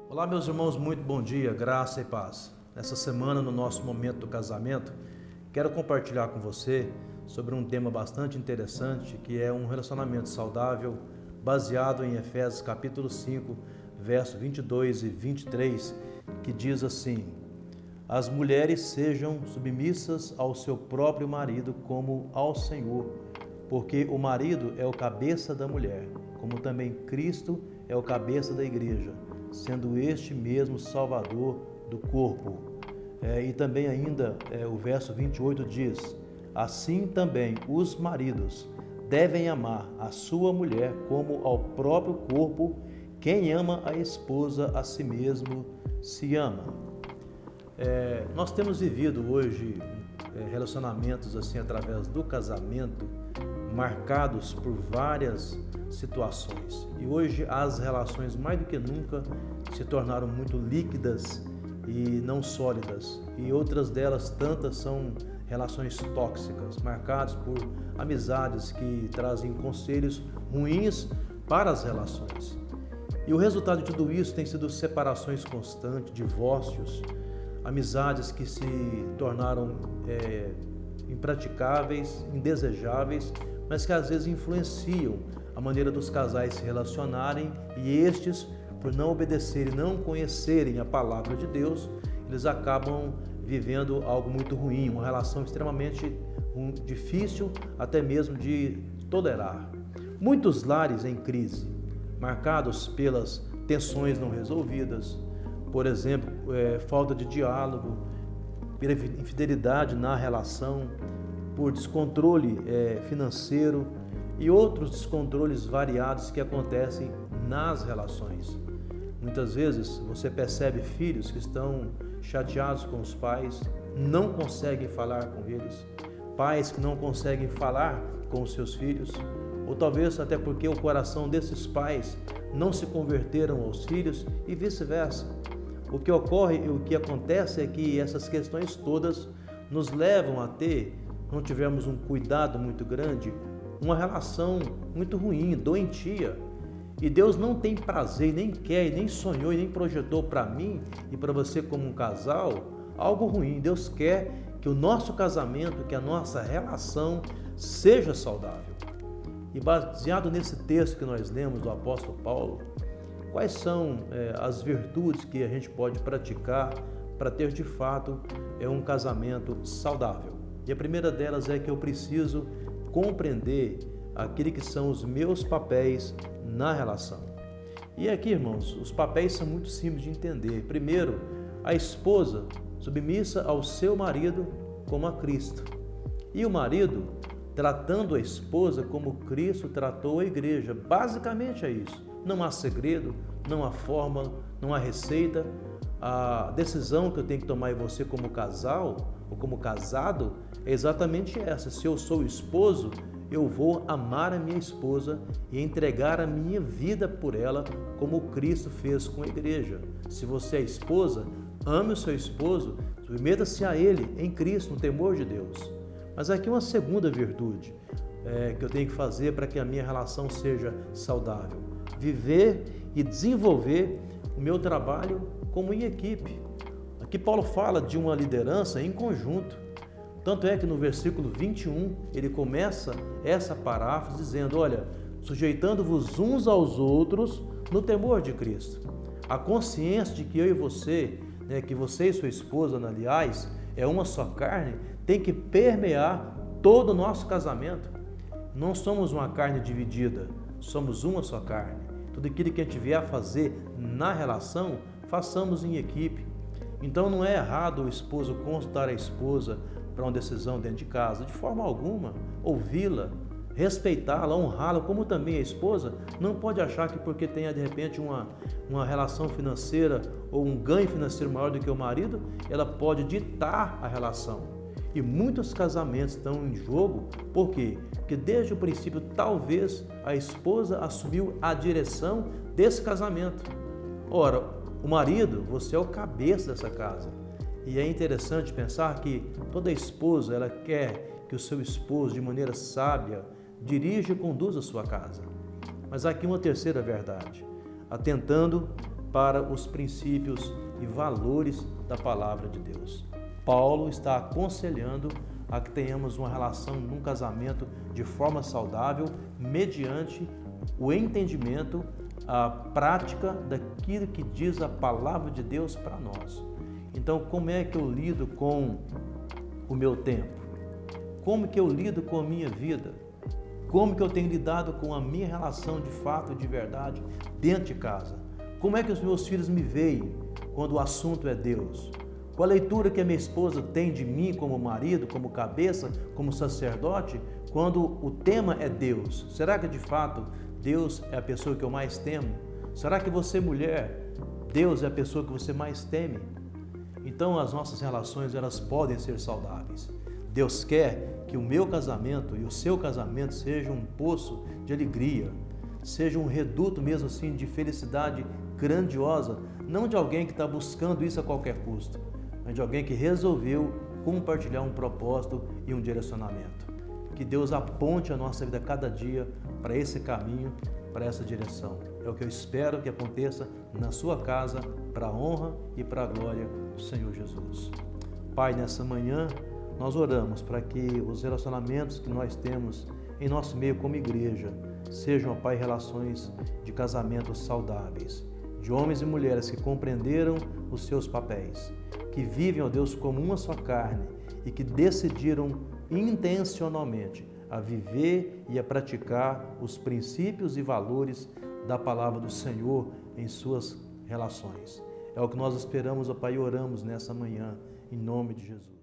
Olá, meus irmãos, muito bom dia, graça e paz. Nessa semana, no nosso momento do casamento, quero compartilhar com você sobre um tema bastante interessante, que é um relacionamento saudável, baseado em Efésios capítulo 5, verso 22 e 23, que diz assim: As mulheres sejam submissas ao seu próprio marido como ao Senhor, porque o marido é o cabeça da mulher, como também Cristo é o cabeça da igreja, sendo este mesmo Salvador do corpo. E também ainda o verso 28 diz: Assim também os maridos devem amar a sua mulher como ao próprio corpo. Quem ama a esposa, a si mesmo se ama. Nós temos vivido hoje relacionamentos assim através do casamento, marcados por várias situações. E hoje as relações mais do que nunca se tornaram muito líquidas e não sólidas. E outras delas, tantas, são relações tóxicas, marcadas por amizades que trazem conselhos ruins para as relações. E o resultado de tudo isso tem sido separações constantes, divórcios, amizades que se tornaram impraticáveis, indesejáveis, mas que às vezes influenciam a maneira dos casais se relacionarem, e estes, por não obedecerem, não conhecerem a palavra de Deus, eles acabam vivendo algo muito ruim, uma relação extremamente difícil até mesmo de tolerar. Muitos lares em crise, marcados pelas tensões não resolvidas, por exemplo, falta de diálogo, pela infidelidade na relação, por descontrole financeiro e outros descontroles variados que acontecem nas relações. Muitas vezes você percebe filhos que estão chateados com os pais, não conseguem falar com eles, pais que não conseguem falar com os seus filhos, ou talvez até porque o coração desses pais não se converteram aos filhos e vice-versa. O que ocorre e o que acontece é que essas questões todas nos levam a ter, não tivermos um cuidado muito grande, uma relação muito ruim, doentia. E Deus não tem prazer, nem quer, nem sonhou, nem projetou para mim e para você como um casal algo ruim. Deus quer que o nosso casamento, que a nossa relação seja saudável. E baseado nesse texto que nós lemos do apóstolo Paulo, quais são as virtudes que a gente pode praticar para ter de fato um casamento saudável? E a primeira delas é que eu preciso compreender aquilo que são os meus papéis na relação. E aqui, irmãos, os papéis são muito simples de entender. Primeiro, a esposa submissa ao seu marido como a Cristo. E o marido tratando a esposa como Cristo tratou a igreja. Basicamente é isso. Não há segredo, não há fórmula, não há receita. A decisão que eu tenho que tomar em você como casal ou como casado é exatamente essa. Se eu sou esposo, eu vou amar a minha esposa e entregar a minha vida por ela, como Cristo fez com a igreja. Se você é esposa, ame o seu esposo, submeta-se a ele em Cristo, no temor de Deus. Mas aqui uma segunda virtude que eu tenho que fazer para que a minha relação seja saudável: viver e desenvolver o meu trabalho como em equipe. Aqui Paulo fala de uma liderança em conjunto. Tanto é que no versículo 21 ele começa essa paráfrase dizendo: olha, sujeitando-vos uns aos outros no temor de Cristo. A consciência de que eu e você, que você e sua esposa, aliás, é uma só carne, tem que permear todo o nosso casamento. Não somos uma carne dividida, somos uma só carne. Tudo aquilo que a gente vier a fazer na relação, façamos em equipe. Então não é errado o esposo consultar a esposa para uma decisão dentro de casa, de forma alguma. Ouvi-la, respeitá-la, honrá-la, como também a esposa não pode achar que porque tenha de repente uma relação financeira ou um ganho financeiro maior do que o marido, ela pode ditar a relação. E muitos casamentos estão em jogo, por quê? Porque desde o princípio talvez a esposa assumiu a direção desse casamento. Ora, o marido, você é o cabeça dessa casa. E é interessante pensar que toda esposa, ela quer que o seu esposo, de maneira sábia, dirija e conduza a sua casa. Mas aqui uma terceira verdade: atentando para os princípios e valores da palavra de Deus. Paulo está aconselhando a que tenhamos uma relação num casamento de forma saudável, mediante o entendimento, a prática daquilo que diz a palavra de Deus para nós. Então, como é que eu lido com o meu tempo? Como que eu lido com a minha vida? Como que eu tenho lidado com a minha relação de fato e de verdade dentro de casa? Como é que os meus filhos me veem quando o assunto é Deus? Qual a leitura que a minha esposa tem de mim como marido, como cabeça, como sacerdote, quando o tema é Deus? Será que de fato Deus é a pessoa que eu mais temo? Será que você, mulher, Deus é a pessoa que você mais teme? Então as nossas relações, elas podem ser saudáveis. Deus quer que o meu casamento e o seu casamento seja um poço de alegria, seja um reduto mesmo assim de felicidade grandiosa, não de alguém que está buscando isso a qualquer custo, mas de alguém que resolveu compartilhar um propósito e um direcionamento. Que Deus aponte a nossa vida cada dia para esse caminho, para essa direção. É o que eu espero que aconteça na sua casa, para a honra e para a glória do Senhor Jesus. Pai, nessa manhã, nós oramos para que os relacionamentos que nós temos em nosso meio como igreja sejam, ó Pai, relações de casamentos saudáveis, de homens e mulheres que compreenderam os seus papéis, que vivem, ó Deus, como uma só carne e que decidiram intencionalmente a viver e a praticar os princípios e valores da palavra do Senhor em suas relações. É o que nós esperamos, ó Pai, e oramos nessa manhã, em nome de Jesus.